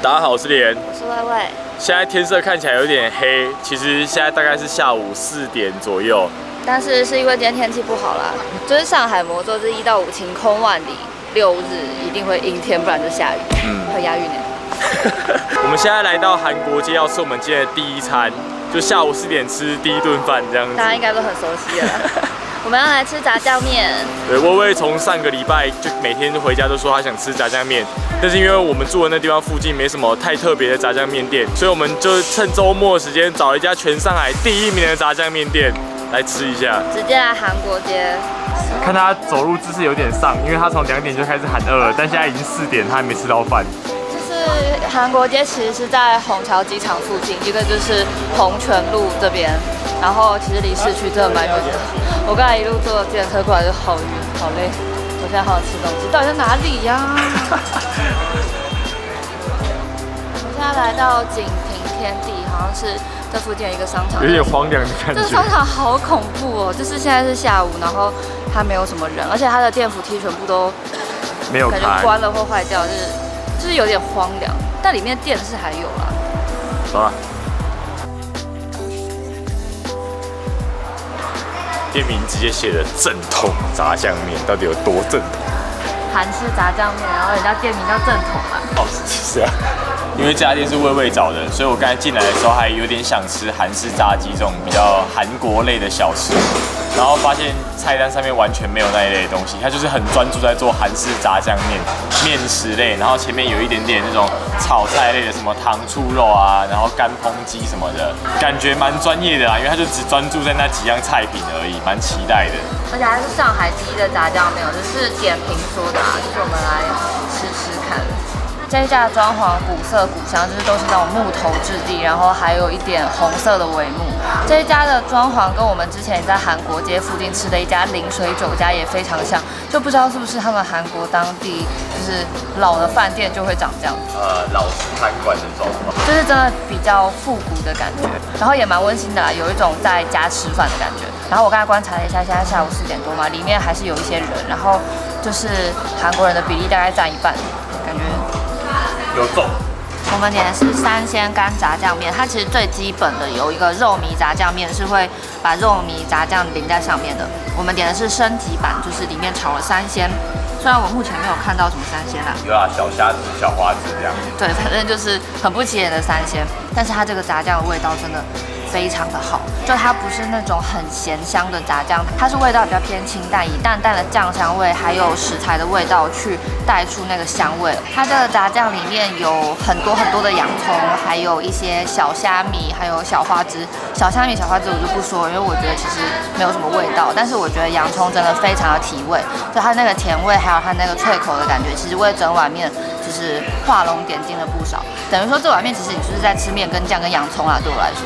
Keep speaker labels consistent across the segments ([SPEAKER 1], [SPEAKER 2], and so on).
[SPEAKER 1] 大家好，我是连，
[SPEAKER 2] 我是薇薇。
[SPEAKER 1] 现在天色看起来有点黑，其实现在大概是下午4点左右。
[SPEAKER 2] 但是是因为今天天气不好啦，就是上海摩座是1到5晴空万里，6日一定会阴天，不然就下雨。很押韵呢。
[SPEAKER 1] 我们现在来到韩国街，要吃我们今天的第一餐，就下午4点吃第一顿饭这样子。
[SPEAKER 2] 大家应该都很熟悉了。我们要来吃炸酱面。
[SPEAKER 1] 对，薇薇从上个礼拜就每天回家都说她想吃炸酱面，但是因为我们住的那地方附近没什么太特别的炸酱面店，所以我们就趁周末的时间找了一家全上海第1名的炸酱面店来吃一下。
[SPEAKER 2] 直接来韩国街。
[SPEAKER 1] 看他走路姿势有点丧，因为他从2点就开始喊饿了，但现在已经4点，他还没吃到饭。
[SPEAKER 2] 就是韩国街其实是在虹桥机场附近，一个就是洪泉路这边，然后其实离市区真的蛮远的。我刚才一路坐电车过来就好晕好累，我现在好想吃东西，到底在哪里呀？我现在来到锦屏天地，好像是这附近有一个商场，
[SPEAKER 1] 有点荒凉的感觉。
[SPEAKER 2] 这个商场好恐怖哦，就是现在是下午，然后它没有什么人，而且它的电扶梯全部都
[SPEAKER 1] 没有开，
[SPEAKER 2] 感觉关了或坏掉，就是有点荒凉，但里面店是还有啦。
[SPEAKER 1] 走了。店名直接写的正统炸酱面，到底有多正统？
[SPEAKER 2] 韩式炸酱面，然后人家店名叫正统嘛。
[SPEAKER 1] 哦，是啊。因为这家店是薇薇找的，所以我刚才进来的时候还有点想吃韩式炸鸡这种比较韩国类的小吃，然后发现菜单上面完全没有那一类的东西，它就是很专注在做韩式炸酱面、面食类，然后前面有一点点那种炒菜类的，什么糖醋肉啊，然后干烹鸡什么的，感觉蛮专业的啦，因为它就只专注在那几样菜品而已，蛮期待的。
[SPEAKER 2] 而且还是上海第一的炸酱面，就是点评说的啊，就是我们来吃吃看。这一家的装潢古色古香，就是都是那种木头质地，然后还有一点红色的帷幕。这一家的装潢跟我们之前在韩国街附近吃的一家临水酒家也非常像，就不知道是不是他们韩国当地就是老的饭店就会长这样子。
[SPEAKER 1] 老式餐馆那种，
[SPEAKER 2] 就是真的比较复古的感觉，然后也蛮温馨的啦，有一种在家吃饭的感觉。然后我刚才观察了一下，现在下午4点多嘛，里面还是有一些人，然后就是韩国人的比例大概占一半，感觉。
[SPEAKER 1] 有重。
[SPEAKER 2] 我们点的是3鲜干炸酱面，它其实最基本的有一个肉糜炸酱面，是会把肉糜炸酱淋在上面的。我们点的是升级版，就是里面炒了3鲜。虽然我目前没有看到什么3鲜啦，
[SPEAKER 1] 有啊，小虾子、小花子这样。
[SPEAKER 2] 对，反正就是很不起眼的3鲜，但是它这个炸酱的味道真的非常的好，就它不是那种很咸香的炸酱，它是味道比较偏清淡，以淡淡的酱香味还有食材的味道去带出那个香味。它这个炸酱里面有很多很多的洋葱，还有一些小虾米，还有小花枝。小虾米、小花枝我就不说，因为我觉得其实没有什么味道，但是我觉得洋葱真的非常的提味，就它那个甜味还有它那个脆口的感觉，其实为整碗面就是画龙点睛了不少。等于说这碗面其实你就是在吃面跟酱跟洋葱啊，对我来说。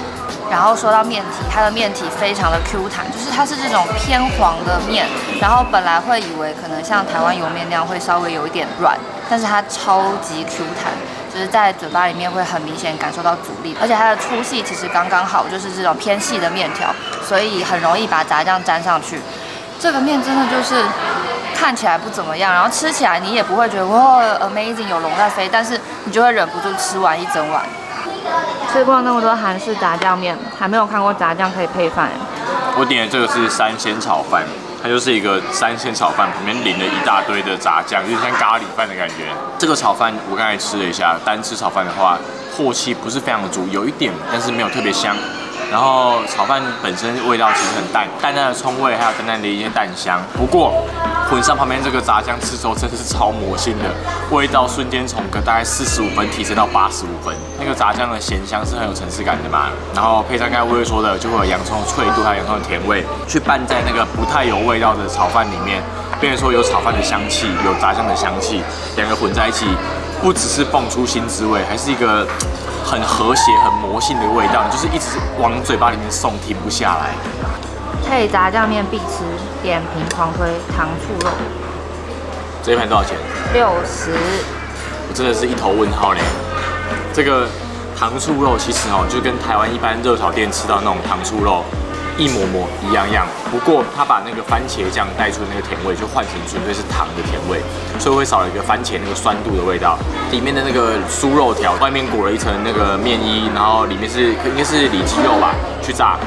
[SPEAKER 2] 然后说到面体，它的面体非常的 Q 弹，就是它是这种偏黄的面，然后本来会以为可能像台湾油面那样会稍微有一点软，但是它超级 Q 弹，就是在嘴巴里面会很明显感受到阻力，而且它的粗细其实刚刚好，就是这种偏细的面条，所以很容易把炸酱沾上去。这个面真的就是看起来不怎么样，然后吃起来你也不会觉得哇 amazing 有龙在飞，但是你就会忍不住吃完一整碗。吃过那么多韩式炸酱面，还没有看过炸酱可以配饭。
[SPEAKER 1] 我点的这个是3鲜炒饭，它就是一个3鲜炒饭，旁边淋了一大堆的炸酱，有点像咖喱饭的感觉。这个炒饭我刚才吃了一下，单吃炒饭的话，镬气不是非常的足，有一点，但是没有特别香。然后炒饭本身味道其实很淡，淡淡的葱味，还有淡淡的一些蛋香。不过混上旁边这个炸酱吃之后，真的是超魔性的，味道瞬间从大概45分提升到85分。那个炸酱的咸香是很有层次感的嘛，然后配上刚才薇薇说的，就会有洋葱的脆度，还有洋葱的甜味，去拌在那个不太有味道的炒饭里面，变成说有炒饭的香气，有炸酱的香气，两个混在一起，不只是蹦出新滋味，还是一个很和谐、很魔性的味道，就是一直往嘴巴里面送，停不下来。
[SPEAKER 2] 配炸酱面必吃，点评狂推糖醋肉。
[SPEAKER 1] 这一盘多少钱
[SPEAKER 2] ？60。
[SPEAKER 1] 我真的是一头问号嘞。这个糖醋肉其实就跟台湾一般热炒店吃到那种糖醋肉一模模一样样。不过它把那个番茄酱带出的那个甜味，就换成纯粹是糖的甜味，所以会少了一个番茄那个酸度的味道。里面的那个酥肉条，外面裹了一层那个面衣，然后里面应该是里脊肉吧，去炸。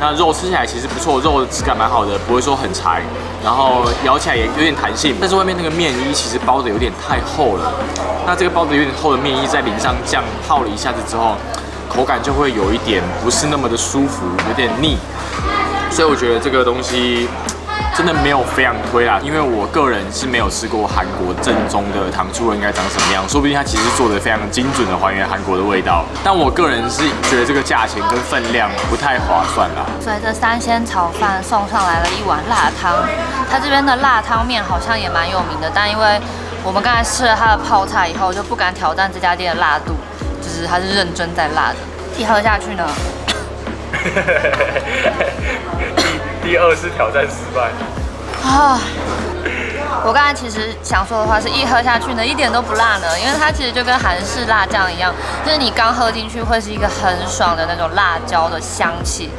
[SPEAKER 1] 那肉吃起来其实不错，肉的质感蛮好的，不会说很柴，然后咬起来也有点弹性。但是外面那个面衣其实包的有点太厚了，那这个包的有点厚的面衣再淋上酱泡了一下子之后，口感就会有一点不是那么的舒服，有点腻。所以我觉得这个东西真的没有非常推啦，因为我个人是没有吃过韩国正宗的糖醋肉应该长什么样，说不定它其实做的非常精准的还原韩国的味道。但我个人是觉得这个价钱跟分量不太划算啦。
[SPEAKER 2] 所以这三鲜炒饭送上来了一碗辣汤，它这边的辣汤面好像也蛮有名的，但因为我们刚才吃了它的泡菜以后，就不敢挑战这家店的辣度，就是它是认真在辣的。一喝下去呢，
[SPEAKER 1] 第二次挑战失败。
[SPEAKER 2] 我刚才其实想说的话是一喝下去呢，一点都不辣呢，因为它其实就跟韩式辣酱一样，就是你刚喝进去会是一个很爽的那种辣椒的香气，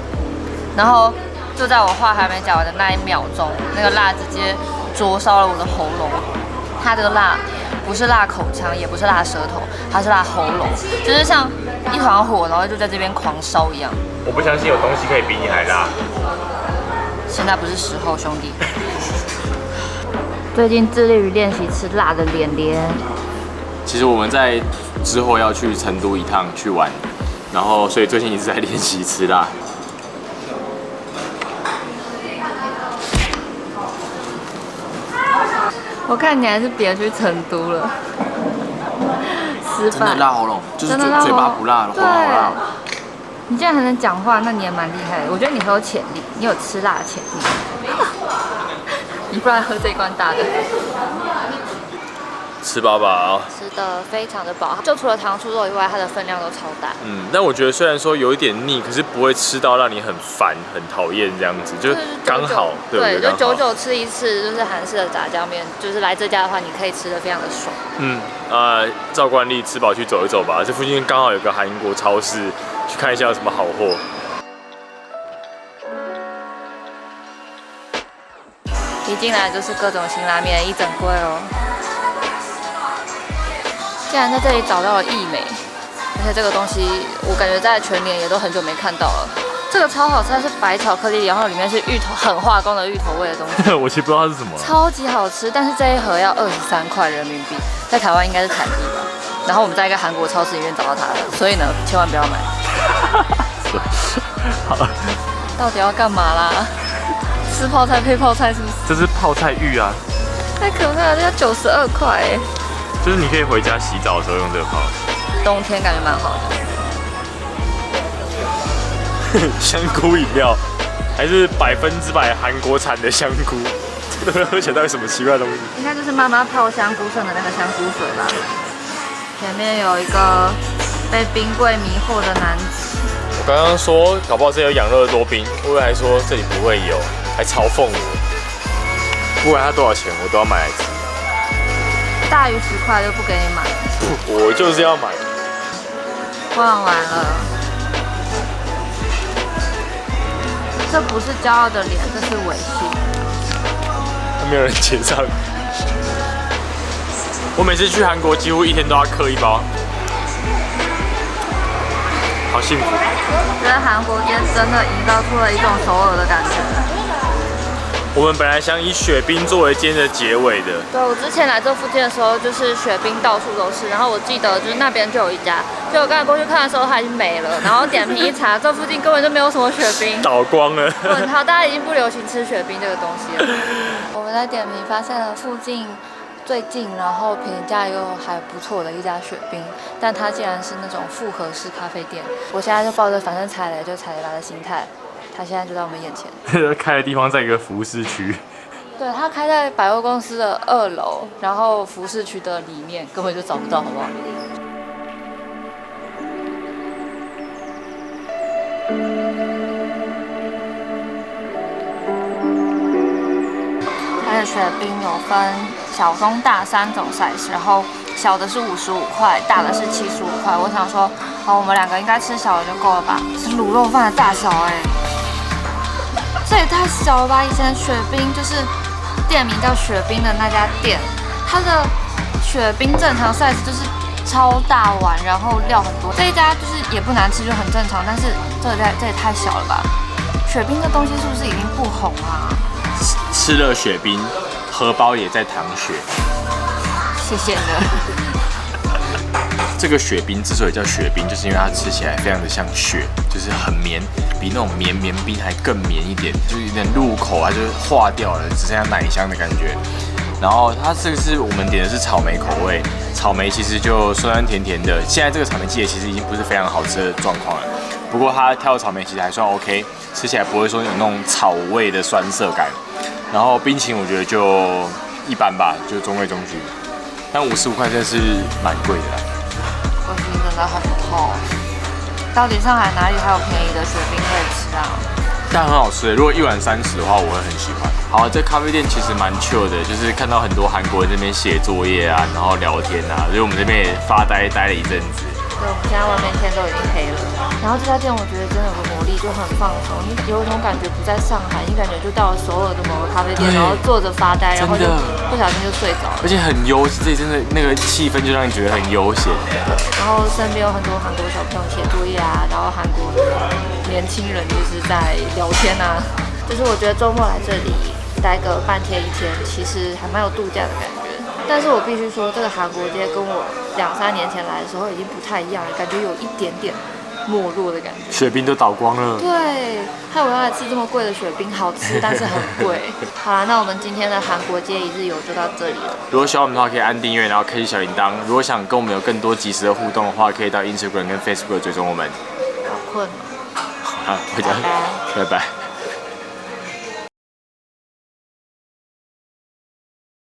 [SPEAKER 2] 然后就在我话还没讲完的那一秒钟，那个辣直接灼烧了我的喉咙。它这个辣不是辣口腔，也不是辣舌头，它是辣喉咙，就是像一团火，然后就在这边狂烧一样。
[SPEAKER 1] 我不相信有东西可以比你还辣。
[SPEAKER 2] 现在不是时候，兄弟。最近致力于练习吃辣的连连。
[SPEAKER 1] 其实我们在之后要去成都一趟去玩，然后所以最近一直在练习吃辣。
[SPEAKER 2] 我看你还是别去成都了。失败。
[SPEAKER 1] 真的辣喉咙，就是嘴巴不辣，喉咙好辣。
[SPEAKER 2] 你竟然还能讲话，那你也蛮厉害的。我觉得你很有潜力，你有吃辣的潜力。你不然喝这一罐大的。
[SPEAKER 1] 吃饱饱，
[SPEAKER 2] 吃的非常的饱，就除了糖醋肉以外，它的分量都超大。
[SPEAKER 1] 但我觉得虽然说有一点腻，可是不会吃到让你很烦、很讨厌这样子，就刚好。
[SPEAKER 2] 对，就久久吃一次，就是韩式的炸酱面，就是来这家的话，你可以吃的非常的爽。
[SPEAKER 1] 照惯例吃饱去走一走吧，这附近刚好有个韩国超市，去看一下有什么好货。
[SPEAKER 2] 一进来就是各种辛拉面，一整柜哦。竟然在这里找到了益美，而且这个东西我感觉在全年也都很久没看到了。这个超好吃，它是白巧克力，然后里面是芋头，很化工的芋头味的东西。
[SPEAKER 1] 我其实不知道它是什么。
[SPEAKER 2] 超级好吃，但是这一盒要23块人民币，在台湾应该是台币吧。然后我们在一个韩国超市里面找到它的，所以呢，千万不要买。
[SPEAKER 1] 好，
[SPEAKER 2] 到底要干嘛啦？吃泡菜配泡菜是不是？
[SPEAKER 1] 这是泡菜浴啊！
[SPEAKER 2] 太可怕了，这要92块哎。
[SPEAKER 1] 就是你可以回家洗澡的时候用这个泡。
[SPEAKER 2] 冬天感觉蛮好
[SPEAKER 1] 的。香菇饮料，还是100%韩国产的香菇，这个喝起来到底什么奇怪的东西？
[SPEAKER 2] 应该就是妈妈泡香菇剩的那个香菇水吧。前面有一个被冰柜迷惑的男子。
[SPEAKER 1] 我刚刚说搞不好这有养乐多冰，我还说这里不会有，还嘲讽我。不管它多少钱，我都要买来吃。
[SPEAKER 2] 大于10块就不给你买。
[SPEAKER 1] 我就是要买。
[SPEAKER 2] 逛完了。这不是骄傲的脸，这是猥亵。
[SPEAKER 1] 还没有人结账。我每次去韩国，几乎一天都要嗑一包，好幸福。
[SPEAKER 2] 觉得韩国街真的营造出了一种首尔的感觉。
[SPEAKER 1] 我们本来想以雪冰作为今天的结尾的。
[SPEAKER 2] 对，我之前来这附近的时候，就是雪冰到处都是，然后我记得就是那边就有一家，就我刚才过去看的时候，它已经没了，然后点评一查，这附近根本就没有什么雪冰，
[SPEAKER 1] 倒光了。
[SPEAKER 2] 问号，大家已经不流行吃雪冰这个东西了。我们在点评发现了附近最近，然后评价又还不错的一家雪冰，但它竟然是那种复合式咖啡店。我现在就抱着反正踩雷就踩雷吧的心态。他现在就在我们眼前。
[SPEAKER 1] 开的地方在一个服饰区。
[SPEAKER 2] 对，他开在百货公司的2楼，然后服饰区的里面根本就找不到，好不好？它的雪冰有分小、中、大3种 size， 然后小的是55块，大的是75块。我想说，好，我们2个应该吃小的就够了吧？是卤肉饭的大小哎。这也太小了吧！以前雪冰就是店名叫雪冰的那家店，它的雪冰正常 size 就是超大碗，然后料很多。这一家就是也不难吃，就很正常，但是这也太小了吧！雪冰这东西是不是已经不红啊？
[SPEAKER 1] 吃了雪冰，荷包也在淌血。
[SPEAKER 2] 谢谢你了。
[SPEAKER 1] 这个雪冰之所以叫雪冰，就是因为它吃起来非常的像雪，就是很绵，比那种绵冰还更绵一点，就是有点入口啊，就是化掉了，只剩下奶香的感觉。然后它这个是我们点的是草莓口味，草莓其实就酸酸甜甜的。现在这个草莓季节其实已经不是非常好吃的状况了，不过它挑的草莓其实还算 OK， 吃起来不会说有那种草味的酸涩感。然后冰淇淋我觉得就一般吧，就中规中矩，但55块真的是蛮贵的啦。
[SPEAKER 2] 我心真的很痛。到底上海哪里还有便宜的雪冰可以吃啊？
[SPEAKER 1] 但很好吃，如果一碗30的话，我会很喜欢。好，这咖啡店其实蛮 chill 的，就是看到很多韩国人这边写作业啊，然后聊天啊，所以我们这边也发呆了一阵子。
[SPEAKER 2] 对，我们现在外面天都已经黑了。然后这家店我觉得真的有个魔力，就很放松，你有一种感觉不在上海，你感觉就到了首尔的某个咖啡店，然后坐着发呆，然后就不小心就睡着了。
[SPEAKER 1] 而且很悠，这里真的那个气氛就让你觉得很悠闲。
[SPEAKER 2] 然后身边有很多韩国小朋友写作业啊，然后韩国的年轻人就是在聊天啊。就是我觉得周末来这里待个半天一天，其实还蛮有度假的感觉。但是我必须说，这个韩国街跟我2-3年前来的时候已经不太一样了，感觉有一点点没落的感觉。
[SPEAKER 1] 雪冰都倒光了。
[SPEAKER 2] 对，害我要来吃这么贵的雪冰，好吃但是很贵。好啦，那我们今天的韩国街一日游就到这里了。
[SPEAKER 1] 如果喜欢我们的话，可以按订阅，然后开启小铃铛。如果想跟我们有更多即时的互动的话，可以到 Instagram 跟 Facebook 追踪我们。
[SPEAKER 2] 好困哦。
[SPEAKER 1] 好，回家，拜拜。